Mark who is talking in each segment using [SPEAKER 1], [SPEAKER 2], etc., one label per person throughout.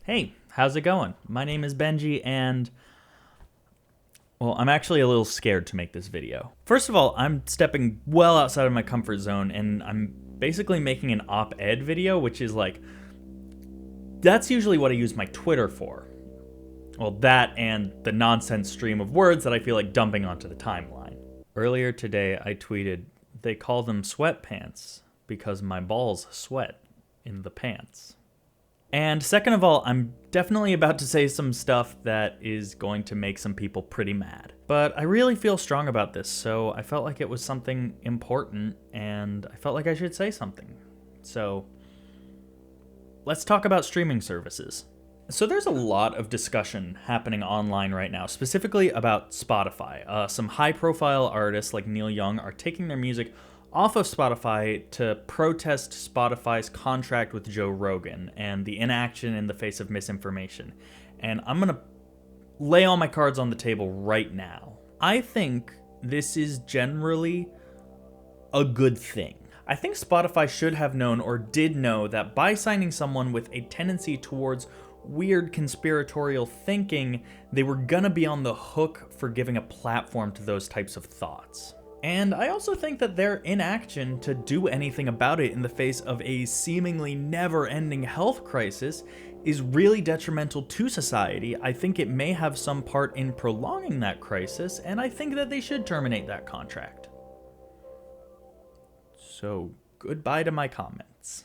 [SPEAKER 1] Hey, how's it going? My name is Benji, and well, I'm actually a little scared to make this video. First of all, I'm stepping well outside of my comfort zone, and I'm basically making an op-ed video, which is like, that's usually what I use my Twitter for. Well, that and the nonsense stream of words that I feel like dumping onto the timeline. Earlier today, I tweeted, they call them sweatpants because my balls sweat in the pants. And second of all, I'm definitely about to say some stuff that is going to make some people pretty mad. But I really feel strong about this, so I felt like it was something important, and I felt like I should say something. So, let's talk about streaming services. So there's a lot of discussion happening online right now, specifically about Spotify. Some high-profile artists like Neil Young are taking their music off of Spotify to protest Spotify's contract with Joe Rogan and the inaction in the face of misinformation. And I'm going to lay all my cards on the table right now. I think this is generally a good thing. I think Spotify should have known or did know that by signing someone with a tendency towards weird conspiratorial thinking, they were gonna be on the hook for giving a platform to those types of thoughts. And I also think that their inaction to do anything about it in the face of a seemingly never-ending health crisis is really detrimental to society. I think it may have some part in prolonging that crisis, and I think that they should terminate that contract. So, goodbye to my comments.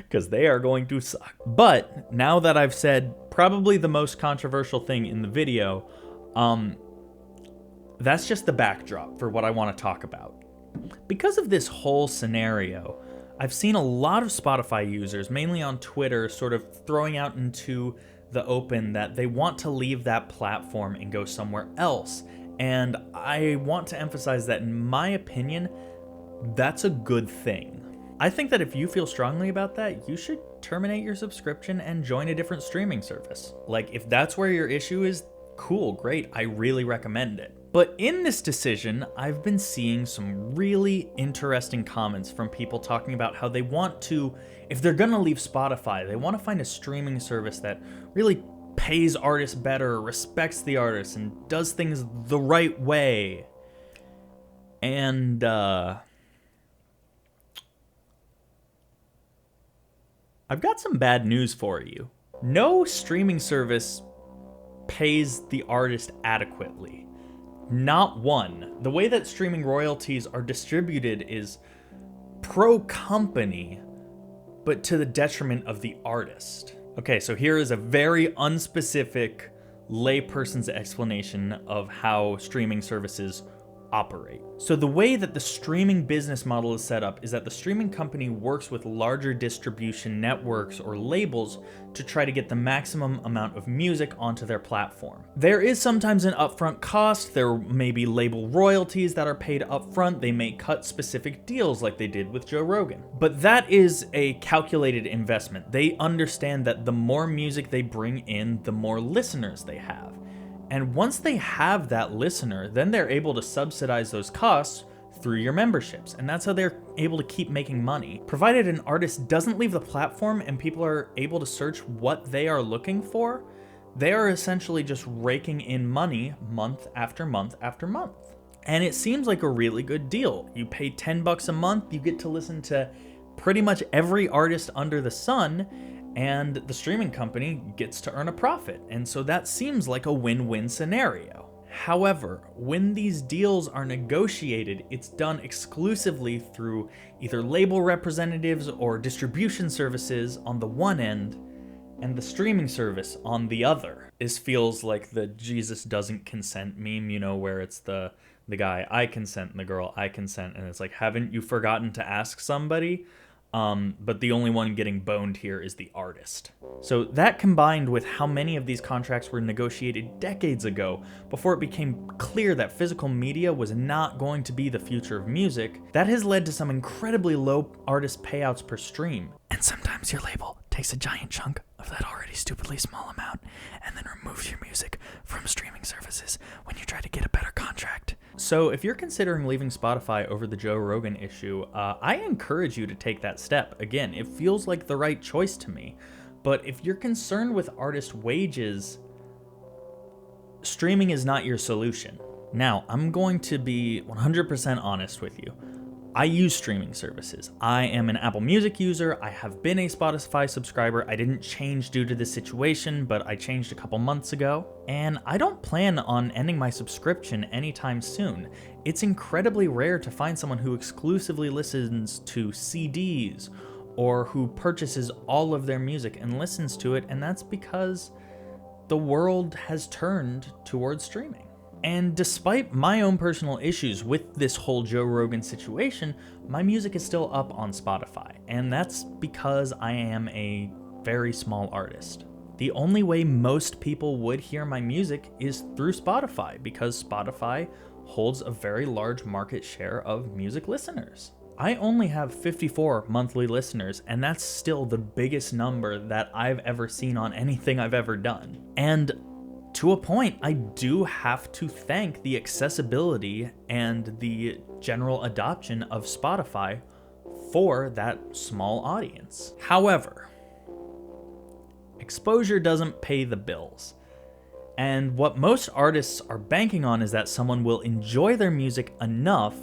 [SPEAKER 1] Because they are going to suck. But, now that I've said probably the most controversial thing in the video, that's just the backdrop for what I want to talk about. Because of this whole scenario, I've seen a lot of Spotify users, mainly on Twitter, sort of throwing out into the open that they want to leave that platform and go somewhere else. And I want to emphasize that, in my opinion, that's a good thing. I think that if you feel strongly about that, you should terminate your subscription and join a different streaming service. Like, if that's where your issue is, cool, great, I really recommend it. But in this decision, I've been seeing some really interesting comments from people talking about how they want to, if they're gonna leave Spotify, they want to find a streaming service that really pays artists better, respects the artists, and does things the right way. And, I've got some bad news for you. No streaming service pays the artist adequately. Not one. The way that streaming royalties are distributed is pro-company, but to the detriment of the artist. Okay, so here is a very unspecific layperson's explanation of how streaming services operate. So the way that the streaming business model is set up is that the streaming company works with larger distribution networks or labels to try to get the maximum amount of music onto their platform. There is sometimes an upfront cost. There may be label royalties that are paid upfront. They may cut specific deals like they did with Joe Rogan. But that is a calculated investment. They understand that the more music they bring in, the more listeners they have. And once they have that listener, then they're able to subsidize those costs through your memberships. And that's how they're able to keep making money. Provided an artist doesn't leave the platform and people are able to search what they are looking for, they are essentially just raking in money month after month after month. And it seems like a really good deal. You pay $10 a month, you get to listen to pretty much every artist under the sun, and the streaming company gets to earn a profit. And so that seems like a win-win scenario. However, when these deals are negotiated, it's done exclusively through either label representatives or distribution services on the one end, and the streaming service on the other. This feels like the Jesus doesn't consent meme, you know, where it's the guy, I consent, and the girl, I consent, and it's like, haven't you forgotten to ask somebody? But the only one getting boned here is the artist. So that, combined with how many of these contracts were negotiated decades ago before it became clear that physical media was not going to be the future of music, that has led to some incredibly low artist payouts per stream. And sometimes your label takes a giant chunk of that already stupidly small amount and then removes your music from streaming services when you try to get a better contract. So if you're considering leaving Spotify over the Joe Rogan issue, I encourage you to take that step. Again, it feels like the right choice to me. But if you're concerned with artist wages, streaming is not your solution. Now, I'm going to be 100% honest with you. I use streaming services. I am an Apple Music user. I have been a Spotify subscriber. I didn't change due to this situation, but I changed a couple months ago. And I don't plan on ending my subscription anytime soon. It's incredibly rare to find someone who exclusively listens to CDs or who purchases all of their music and listens to it, and that's because the world has turned towards streaming. And despite my own personal issues with this whole Joe Rogan situation, my music is still up on Spotify, and that's because I am a very small artist. The only way most people would hear my music is through Spotify, because Spotify holds a very large market share of music listeners. I only have 54 monthly listeners, and that's still the biggest number that I've ever seen on anything I've ever done. And to a point, I do have to thank the accessibility and the general adoption of Spotify for that small audience. However, exposure doesn't pay the bills. And what most artists are banking on is that someone will enjoy their music enough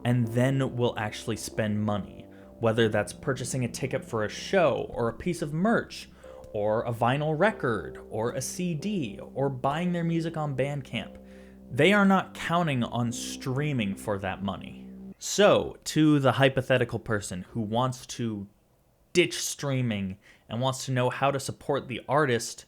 [SPEAKER 1] and then will actually spend money, whether that's purchasing a ticket for a show or a piece of merch, or a vinyl record, or a CD, or buying their music on Bandcamp. They are not counting on streaming for that money. So, to the hypothetical person who wants to ditch streaming and wants to know how to support the artist,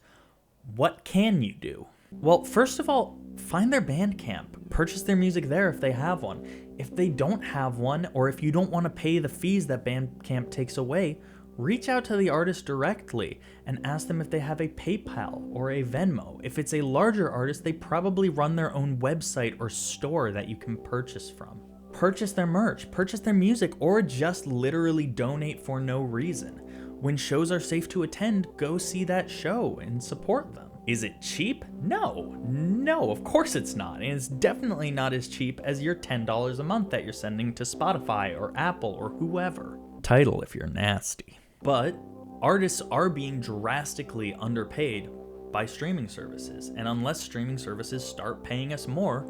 [SPEAKER 1] what can you do? Well, first of all, find their Bandcamp. Purchase their music there if they have one. If they don't have one, or if you don't want to pay the fees that Bandcamp takes away, reach out to the artist directly and ask them if they have a PayPal or a Venmo. If it's a larger artist, they probably run their own website or store that you can purchase from. Purchase their merch, purchase their music, or just literally donate for no reason. When shows are safe to attend, go see that show and support them. Is it cheap? No, of course it's not. And it's definitely not as cheap as your $10 a month that you're sending to Spotify or Apple or whoever. Title if you're nasty. But artists are being drastically underpaid by streaming services, and unless streaming services start paying us more,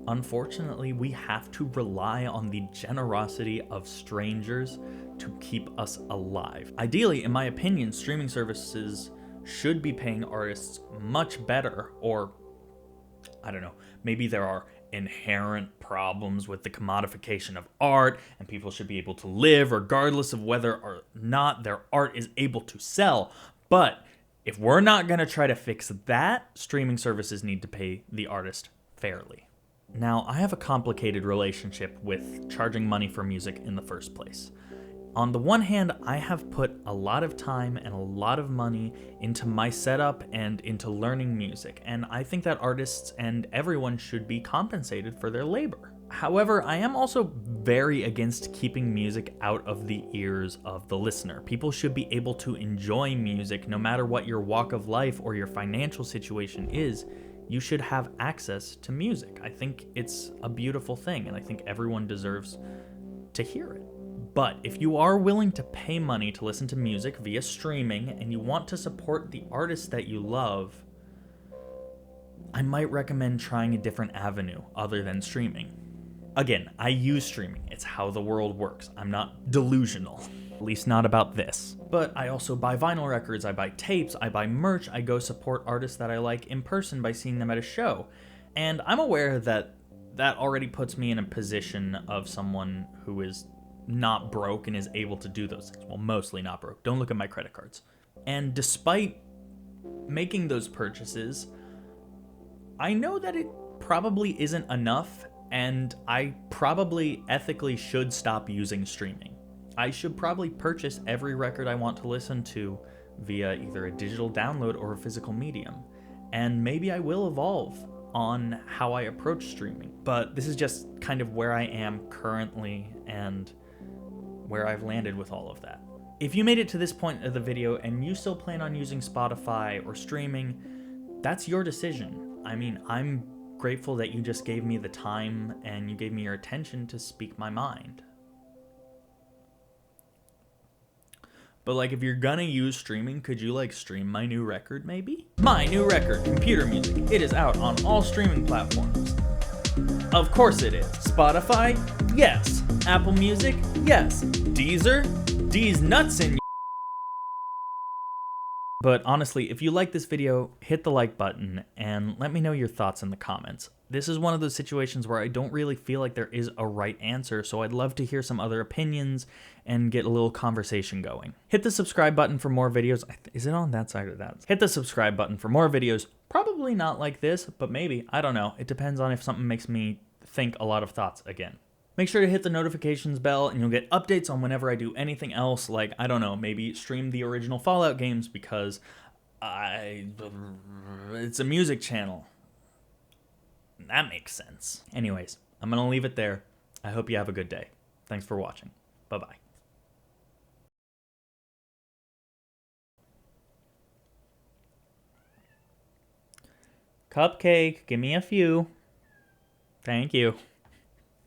[SPEAKER 1] unfortunately, we have to rely on the generosity of strangers to keep us alive. Ideally, in my opinion, streaming services should be paying artists much better, or I don't know, maybe there are inherent problems with the commodification of art, and people should be able to live regardless of whether or not their art is able to sell. But if we're not going to try to fix that, streaming services need to pay the artist fairly. Now, I have a complicated relationship with charging money for music in the first place. On the one hand, I have put a lot of time and a lot of money into my setup and into learning music, and I think that artists and everyone should be compensated for their labor. However, I am also very against keeping music out of the ears of the listener. People should be able to enjoy music no matter what your walk of life or your financial situation is. You should have access to music. I think it's a beautiful thing, and I think everyone deserves to hear it. But if you are willing to pay money to listen to music via streaming and you want to support the artists that you love, I might recommend trying a different avenue other than streaming. Again, I use streaming. It's how the world works. I'm not delusional, at least not about this. But I also buy vinyl records, I buy tapes, I buy merch, I go support artists that I like in person by seeing them at a show. And I'm aware that that already puts me in a position of someone who is not broke and is able to do those things. Well, mostly not broke. Don't look at my credit cards. And despite making those purchases, I know that it probably isn't enough, and I probably ethically should stop using streaming. I should probably purchase every record I want to listen to via either a digital download or a physical medium. And maybe I will evolve on how I approach streaming. But this is just kind of where I am currently and where I've landed with all of that. If you made it to this point of the video and you still plan on using Spotify or streaming, that's your decision. I mean, I'm grateful that you just gave me the time and you gave me your attention to speak my mind. But like, if you're gonna use streaming, could you like stream my new record maybe? My new record, Computer Music. It is out on all streaming platforms. Of course it is. Spotify? Yes. Apple Music? Yes. Deezer? D's nuts in. But honestly, if you like this video, hit the like button and let me know your thoughts in the comments. This is one of those situations where I don't really feel like there is a right answer, so I'd love to hear some other opinions and get a little conversation going. Hit the subscribe button for more videos. Is it on that side or that? Hit the subscribe button for more videos. Probably not like this, but maybe. I don't know. It depends on if something makes me think a lot of thoughts again. Make sure to hit the notifications bell and you'll get updates on whenever I do anything else, like, I don't know, maybe stream the original Fallout games because it's a music channel. That makes sense. Anyways, I'm going to leave it there. I hope you have a good day. Thanks for watching. Bye-bye. Cupcake, give me a few. Thank you.